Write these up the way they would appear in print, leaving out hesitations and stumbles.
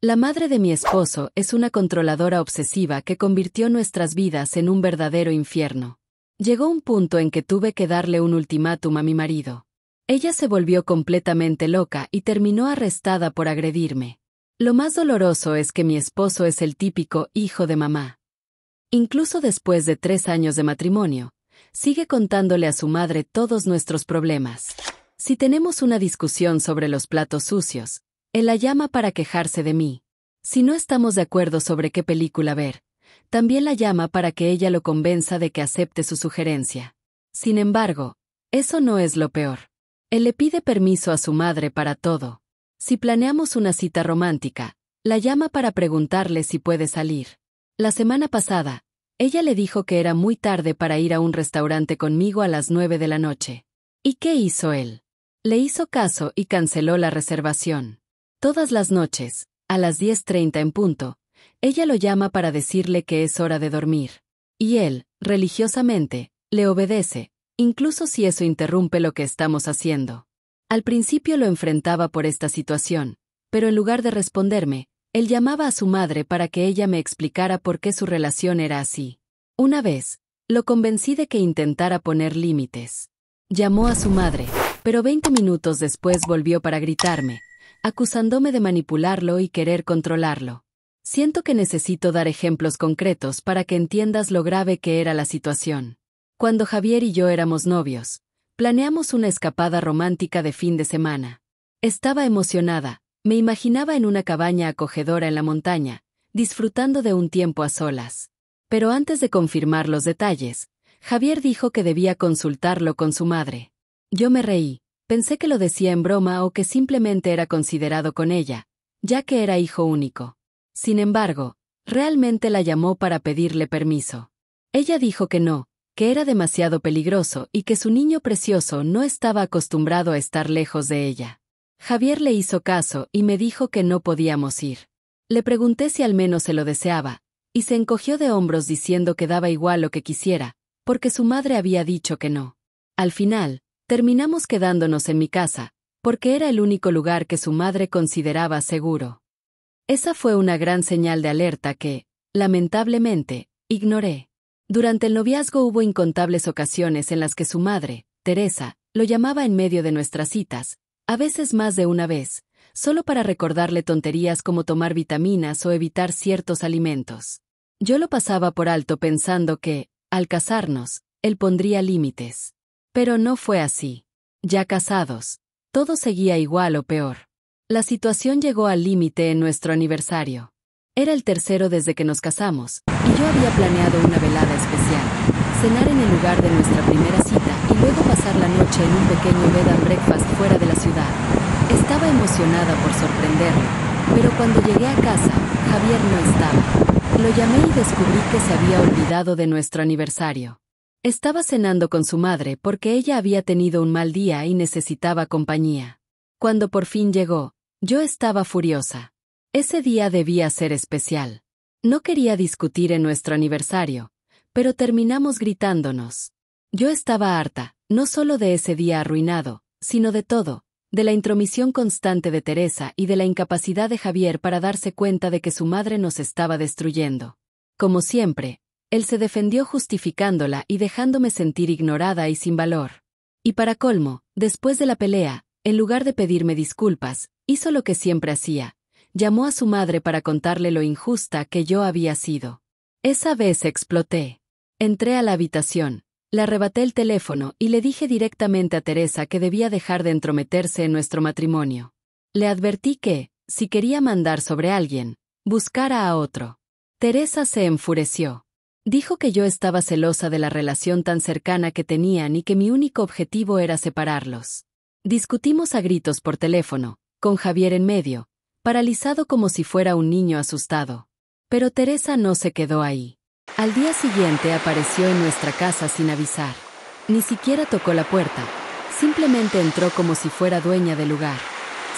La madre de mi esposo es una controladora obsesiva que convirtió nuestras vidas en un verdadero infierno. Llegó un punto en que tuve que darle un ultimátum a mi marido. Ella se volvió completamente loca y terminó arrestada por agredirme. Lo más doloroso es que mi esposo es el típico hijo de mamá. Incluso después de 3 años de matrimonio, sigue contándole a su madre todos nuestros problemas. Si tenemos una discusión sobre los platos sucios, él la llama para quejarse de mí. Si no estamos de acuerdo sobre qué película ver, también la llama para que ella lo convenza de que acepte su sugerencia. Sin embargo, eso no es lo peor. Él le pide permiso a su madre para todo. Si planeamos una cita romántica, la llama para preguntarle si puede salir. La semana pasada, ella le dijo que era muy tarde para ir a un restaurante conmigo a las 9 de la noche. ¿Y qué hizo él? Le hizo caso y canceló la reservación. Todas las noches, a las 10:30 en punto, ella lo llama para decirle que es hora de dormir. Y él, religiosamente, le obedece, incluso si eso interrumpe lo que estamos haciendo. Al principio lo enfrentaba por esta situación, pero en lugar de responderme, él llamaba a su madre para que ella me explicara por qué su relación era así. Una vez, lo convencí de que intentara poner límites. Llamó a su madre, pero 20 minutos después volvió para gritarme, acusándome de manipularlo y querer controlarlo. Siento que necesito dar ejemplos concretos para que entiendas lo grave que era la situación. Cuando Javier y yo éramos novios, planeamos una escapada romántica de fin de semana. Estaba emocionada, me imaginaba en una cabaña acogedora en la montaña, disfrutando de un tiempo a solas. Pero antes de confirmar los detalles, Javier dijo que debía consultarlo con su madre. Yo me reí, pensé que lo decía en broma o que simplemente era considerado con ella, ya que era hijo único. Sin embargo, realmente la llamó para pedirle permiso. Ella dijo que no, que era demasiado peligroso y que su niño precioso no estaba acostumbrado a estar lejos de ella. Javier le hizo caso y me dijo que no podíamos ir. Le pregunté si al menos se lo deseaba, y se encogió de hombros diciendo que daba igual lo que quisiera, porque su madre había dicho que no. Al final, terminamos quedándonos en mi casa, porque era el único lugar que su madre consideraba seguro. Esa fue una gran señal de alerta que, lamentablemente, ignoré. Durante el noviazgo hubo incontables ocasiones en las que su madre, Teresa, lo llamaba en medio de nuestras citas, a veces más de una vez, solo para recordarle tonterías como tomar vitaminas o evitar ciertos alimentos. Yo lo pasaba por alto pensando que, al casarnos, él pondría límites. Pero no fue así. Ya casados, todo seguía igual o peor. La situación llegó al límite en nuestro aniversario. Era el tercero desde que nos casamos, y yo había planeado una velada especial, cenar en el lugar de nuestra primera cita y luego pasar la noche en un pequeño bed and breakfast fuera de la ciudad. Estaba emocionada por sorprenderlo, pero cuando llegué a casa, Javier no estaba. Lo llamé y descubrí que se había olvidado de nuestro aniversario. Estaba cenando con su madre porque ella había tenido un mal día y necesitaba compañía. Cuando por fin llegó, yo estaba furiosa. Ese día debía ser especial. No quería discutir en nuestro aniversario, pero terminamos gritándonos. Yo estaba harta, no solo de ese día arruinado, sino de todo, de la intromisión constante de Teresa y de la incapacidad de Javier para darse cuenta de que su madre nos estaba destruyendo. Como siempre, él se defendió justificándola y dejándome sentir ignorada y sin valor. Y para colmo, después de la pelea, en lugar de pedirme disculpas, hizo lo que siempre hacía. Llamó a su madre para contarle lo injusta que yo había sido. Esa vez exploté. Entré a la habitación, le arrebaté el teléfono y le dije directamente a Teresa que debía dejar de entrometerse en nuestro matrimonio. Le advertí que, si quería mandar sobre alguien, buscara a otro. Teresa se enfureció. Dijo que yo estaba celosa de la relación tan cercana que tenían y que mi único objetivo era separarlos. Discutimos a gritos por teléfono, con Javier en medio, paralizado como si fuera un niño asustado. Pero Teresa no se quedó ahí. Al día siguiente apareció en nuestra casa sin avisar. Ni siquiera tocó la puerta, simplemente entró como si fuera dueña del lugar.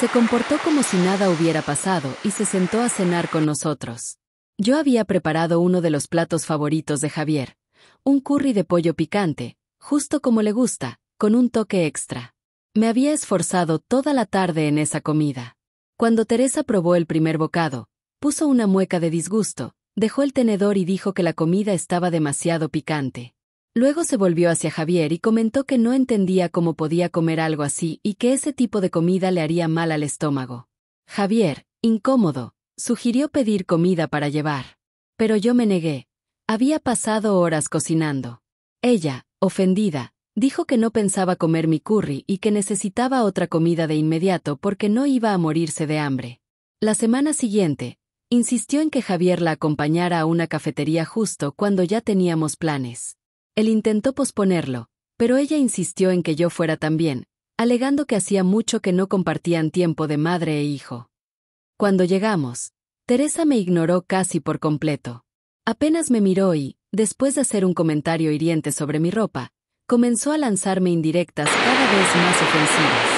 Se comportó como si nada hubiera pasado y se sentó a cenar con nosotros. Yo había preparado uno de los platos favoritos de Javier, un curry de pollo picante, justo como le gusta, con un toque extra. Me había esforzado toda la tarde en esa comida. Cuando Teresa probó el primer bocado, puso una mueca de disgusto, dejó el tenedor y dijo que la comida estaba demasiado picante. Luego se volvió hacia Javier y comentó que no entendía cómo podía comer algo así y que ese tipo de comida le haría mal al estómago. Javier, incómodo, sugirió pedir comida para llevar. Pero yo me negué. Había pasado horas cocinando. Ella, ofendida, dijo que no pensaba comer mi curry y que necesitaba otra comida de inmediato porque no iba a morirse de hambre. La semana siguiente, insistió en que Javier la acompañara a una cafetería justo cuando ya teníamos planes. Él intentó posponerlo, pero ella insistió en que yo fuera también, alegando que hacía mucho que no compartían tiempo de madre e hijo. Cuando llegamos, Teresa me ignoró casi por completo. Apenas me miró y, después de hacer un comentario hiriente sobre mi ropa, comenzó a lanzarme indirectas cada vez más ofensivas.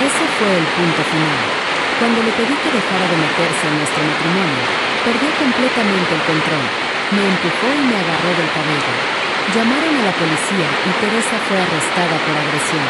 Ese fue el punto final. Cuando le pedí que dejara de meterse en nuestro matrimonio, perdió completamente el control, me empujó y me agarró del cabello. Llamaron a la policía y Teresa fue arrestada por agresión.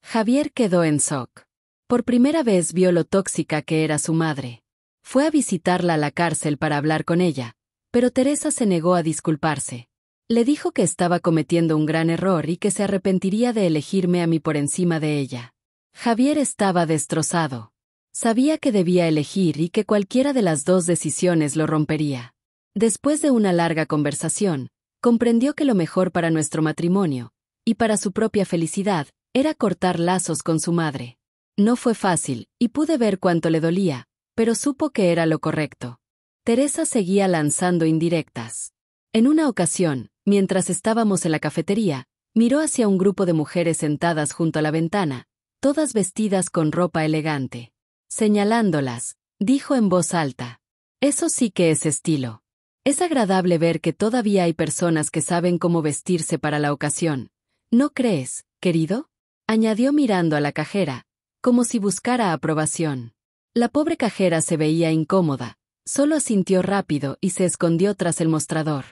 Javier quedó en shock. Por primera vez vio lo tóxica que era su madre. Fue a visitarla a la cárcel para hablar con ella, pero Teresa se negó a disculparse. Le dijo que estaba cometiendo un gran error y que se arrepentiría de elegirme a mí por encima de ella. Javier estaba destrozado. Sabía que debía elegir y que cualquiera de las dos decisiones lo rompería. Después de una larga conversación, comprendió que lo mejor para nuestro matrimonio, y para su propia felicidad, era cortar lazos con su madre. No fue fácil, y pude ver cuánto le dolía, pero supo que era lo correcto. Teresa seguía lanzando indirectas. En una ocasión, mientras estábamos en la cafetería, miró hacia un grupo de mujeres sentadas junto a la ventana, todas vestidas con ropa elegante. Señalándolas, dijo en voz alta: «Eso sí que es estilo. Es agradable ver que todavía hay personas que saben cómo vestirse para la ocasión. ¿No crees, querido?», añadió mirando a la cajera, como si buscara aprobación. La pobre cajera se veía incómoda, solo asintió rápido y se escondió tras el mostrador.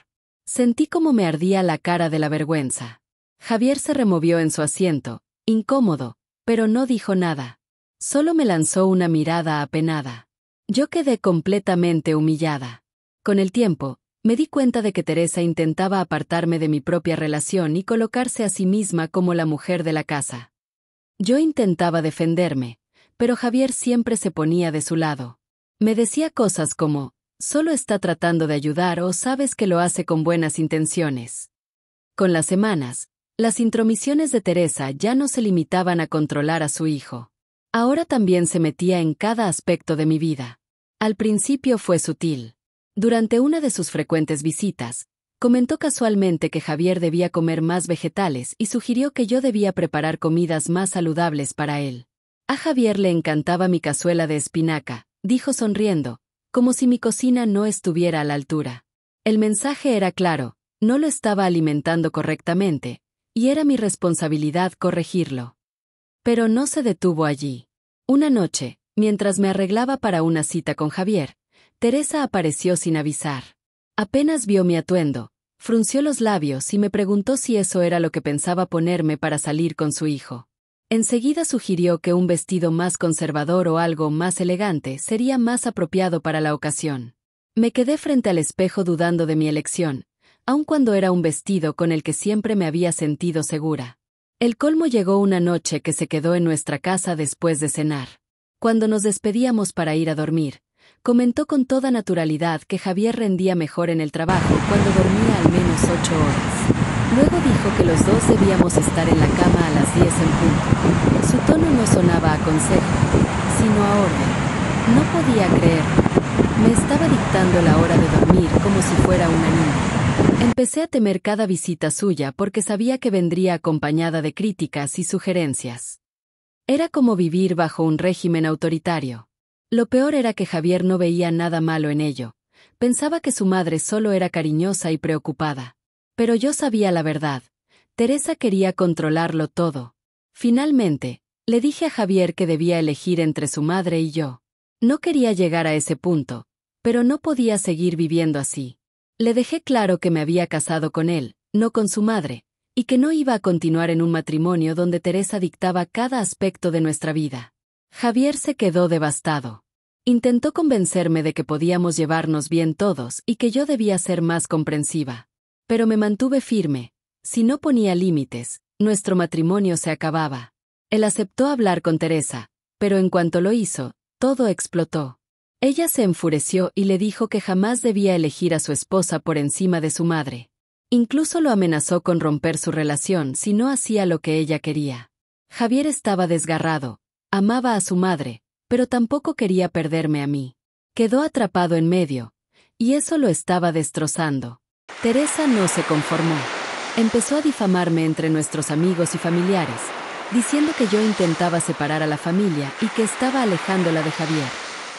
Sentí como me ardía la cara de la vergüenza. Javier se removió en su asiento, incómodo, pero no dijo nada. Solo me lanzó una mirada apenada. Yo quedé completamente humillada. Con el tiempo, me di cuenta de que Teresa intentaba apartarme de mi propia relación y colocarse a sí misma como la mujer de la casa. Yo intentaba defenderme, pero Javier siempre se ponía de su lado. Me decía cosas como: «Solo está tratando de ayudar» o «Sabes que lo hace con buenas intenciones». Con las semanas, las intromisiones de Teresa ya no se limitaban a controlar a su hijo. Ahora también se metía en cada aspecto de mi vida. Al principio fue sutil. Durante una de sus frecuentes visitas, comentó casualmente que Javier debía comer más vegetales y sugirió que yo debía preparar comidas más saludables para él. A Javier le encantaba mi cazuela de espinaca, dijo sonriendo, como si mi cocina no estuviera a la altura. El mensaje era claro: no lo estaba alimentando correctamente, y era mi responsabilidad corregirlo. Pero no se detuvo allí. Una noche, mientras me arreglaba para una cita con Javier, Teresa apareció sin avisar. Apenas vio mi atuendo, frunció los labios y me preguntó si eso era lo que pensaba ponerme para salir con su hijo. Enseguida sugirió que un vestido más conservador o algo más elegante sería más apropiado para la ocasión. Me quedé frente al espejo dudando de mi elección, aun cuando era un vestido con el que siempre me había sentido segura. El colmo llegó una noche que se quedó en nuestra casa después de cenar. Cuando nos despedíamos para ir a dormir, comentó con toda naturalidad que Javier rendía mejor en el trabajo cuando dormía al menos 8 horas. Luego dijo que los dos debíamos estar en la cama a las 10 en punto. Su tono no sonaba a consejo, sino a orden. No podía creerlo. Me estaba dictando la hora de dormir como si fuera una niña. Empecé a temer cada visita suya porque sabía que vendría acompañada de críticas y sugerencias. Era como vivir bajo un régimen autoritario. Lo peor era que Javier no veía nada malo en ello. Pensaba que su madre solo era cariñosa y preocupada. Pero yo sabía la verdad. Teresa quería controlarlo todo. Finalmente, le dije a Javier que debía elegir entre su madre y yo. No quería llegar a ese punto, pero no podía seguir viviendo así. Le dejé claro que me había casado con él, no con su madre, y que no iba a continuar en un matrimonio donde Teresa dictaba cada aspecto de nuestra vida. Javier se quedó devastado. Intentó convencerme de que podíamos llevarnos bien todos y que yo debía ser más comprensiva. Pero me mantuve firme. Si no ponía límites, nuestro matrimonio se acababa. Él aceptó hablar con Teresa, pero en cuanto lo hizo, todo explotó. Ella se enfureció y le dijo que jamás debía elegir a su esposa por encima de su madre. Incluso lo amenazó con romper su relación si no hacía lo que ella quería. Javier estaba desgarrado, amaba a su madre, pero tampoco quería perderme a mí. Quedó atrapado en medio, y eso lo estaba destrozando. Teresa no se conformó. Empezó a difamarme entre nuestros amigos y familiares, diciendo que yo intentaba separar a la familia y que estaba alejándola de Javier.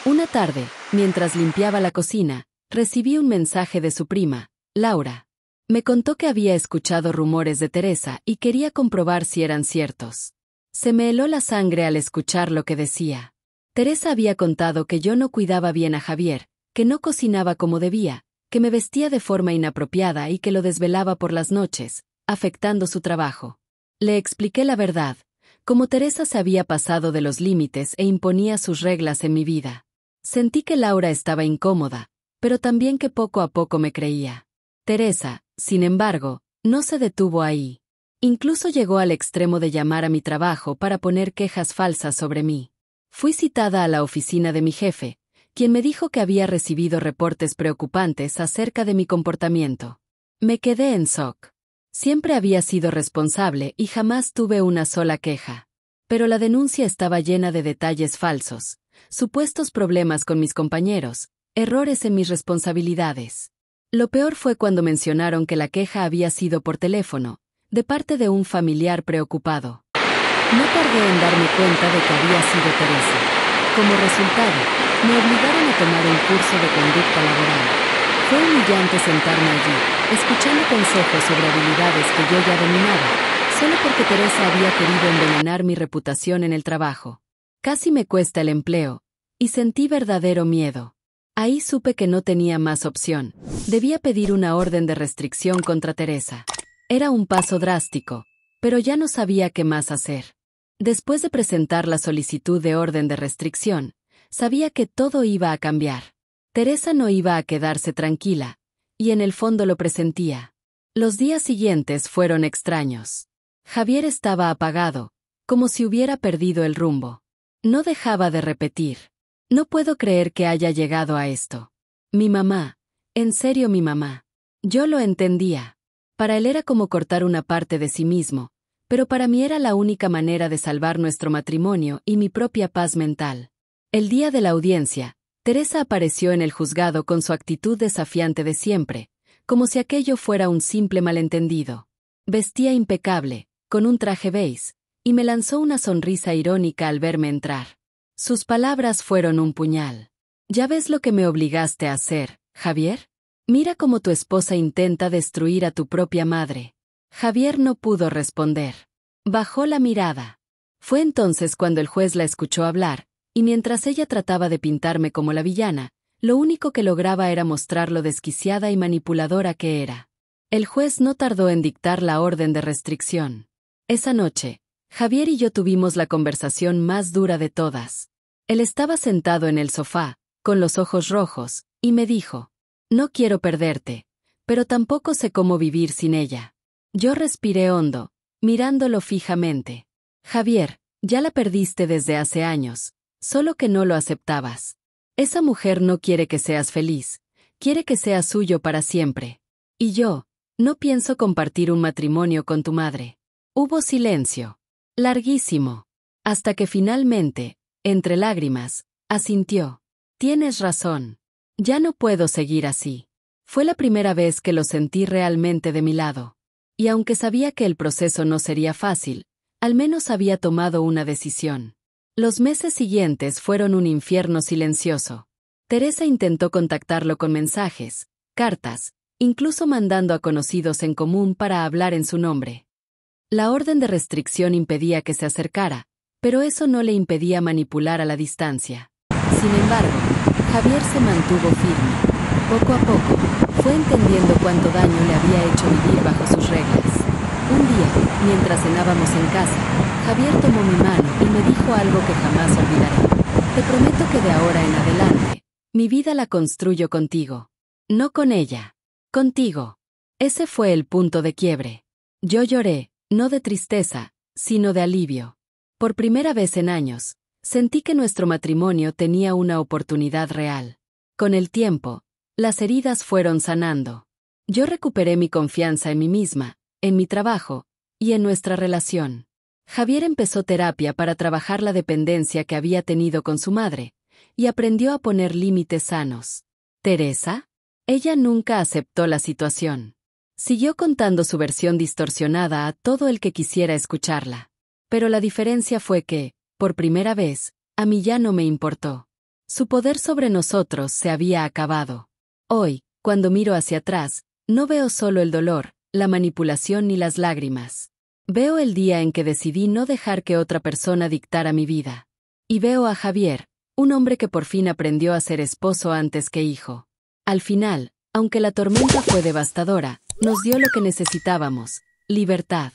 Una tarde, mientras limpiaba la cocina, recibí un mensaje de su prima, Laura. Me contó que había escuchado rumores de Teresa y quería comprobar si eran ciertos. Se me heló la sangre al escuchar lo que decía. Teresa había contado que yo no cuidaba bien a Javier, que no cocinaba como debía, que me vestía de forma inapropiada y que lo desvelaba por las noches, afectando su trabajo. Le expliqué la verdad, como Teresa se había pasado de los límites e imponía sus reglas en mi vida. Sentí que Laura estaba incómoda, pero también que poco a poco me creía. Teresa, sin embargo, no se detuvo ahí. Incluso llegó al extremo de llamar a mi trabajo para poner quejas falsas sobre mí. Fui citada a la oficina de mi jefe, quien me dijo que había recibido reportes preocupantes acerca de mi comportamiento. Me quedé en shock. Siempre había sido responsable y jamás tuve una sola queja. Pero la denuncia estaba llena de detalles falsos, supuestos problemas con mis compañeros, errores en mis responsabilidades. Lo peor fue cuando mencionaron que la queja había sido por teléfono, de parte de un familiar preocupado. No tardé en darme cuenta de que había sido Teresa. Como resultado, me obligaron a tomar un curso de conducta laboral. Fue humillante sentarme allí, escuchando consejos sobre habilidades que yo ya dominaba, solo porque Teresa había querido envenenar mi reputación en el trabajo. Casi me cuesta el empleo, y sentí verdadero miedo. Ahí supe que no tenía más opción. Debía pedir una orden de restricción contra Teresa. Era un paso drástico, pero ya no sabía qué más hacer. Después de presentar la solicitud de orden de restricción, sabía que todo iba a cambiar. Teresa no iba a quedarse tranquila, y en el fondo lo presentía. Los días siguientes fueron extraños. Javier estaba apagado, como si hubiera perdido el rumbo. No dejaba de repetir: no puedo creer que haya llegado a esto. Mi mamá, en serio mi mamá. Yo lo entendía. Para él era como cortar una parte de sí mismo, pero para mí era la única manera de salvar nuestro matrimonio y mi propia paz mental. El día de la audiencia, Teresa apareció en el juzgado con su actitud desafiante de siempre, como si aquello fuera un simple malentendido. Vestía impecable, con un traje beige, y me lanzó una sonrisa irónica al verme entrar. Sus palabras fueron un puñal. ¿Ya ves lo que me obligaste a hacer, Javier? Mira cómo tu esposa intenta destruir a tu propia madre. Javier no pudo responder. Bajó la mirada. Fue entonces cuando el juez la escuchó hablar, y mientras ella trataba de pintarme como la villana, lo único que lograba era mostrar lo desquiciada y manipuladora que era. El juez no tardó en dictar la orden de restricción. Esa noche, Javier y yo tuvimos la conversación más dura de todas. Él estaba sentado en el sofá, con los ojos rojos, y me dijo: no quiero perderte, pero tampoco sé cómo vivir sin ella. Yo respiré hondo, mirándolo fijamente. Javier, ya la perdiste desde hace años, solo que no lo aceptabas. Esa mujer no quiere que seas feliz, quiere que seas suyo para siempre. Y yo, no pienso compartir un matrimonio con tu madre. Hubo silencio. Larguísimo. Hasta que finalmente, entre lágrimas, asintió. Tienes razón. Ya no puedo seguir así. Fue la primera vez que lo sentí realmente de mi lado. Y aunque sabía que el proceso no sería fácil, al menos había tomado una decisión. Los meses siguientes fueron un infierno silencioso. Teresa intentó contactarlo con mensajes, cartas, incluso mandando a conocidos en común para hablar en su nombre. La orden de restricción impedía que se acercara, pero eso no le impedía manipular a la distancia. Sin embargo, Javier se mantuvo firme. Poco a poco, fue entendiendo cuánto daño le había hecho vivir bajo sus reglas. Un día, mientras cenábamos en casa, Javier tomó mi mano y me dijo algo que jamás olvidaré. Te prometo que de ahora en adelante, mi vida la construyo contigo. No con ella. Contigo. Ese fue el punto de quiebre. Yo lloré, no de tristeza, sino de alivio. Por primera vez en años, sentí que nuestro matrimonio tenía una oportunidad real. Con el tiempo, las heridas fueron sanando. Yo recuperé mi confianza en mí misma, en mi trabajo y en nuestra relación. Javier empezó terapia para trabajar la dependencia que había tenido con su madre, y aprendió a poner límites sanos. ¿Teresa? Ella nunca aceptó la situación. Siguió contando su versión distorsionada a todo el que quisiera escucharla. Pero la diferencia fue que, por primera vez, a mí ya no me importó. Su poder sobre nosotros se había acabado. Hoy, cuando miro hacia atrás, no veo solo el dolor, la manipulación ni las lágrimas. Veo el día en que decidí no dejar que otra persona dictara mi vida. Y veo a Javier, un hombre que por fin aprendió a ser esposo antes que hijo. Al final, aunque la tormenta fue devastadora, nos dio lo que necesitábamos: libertad.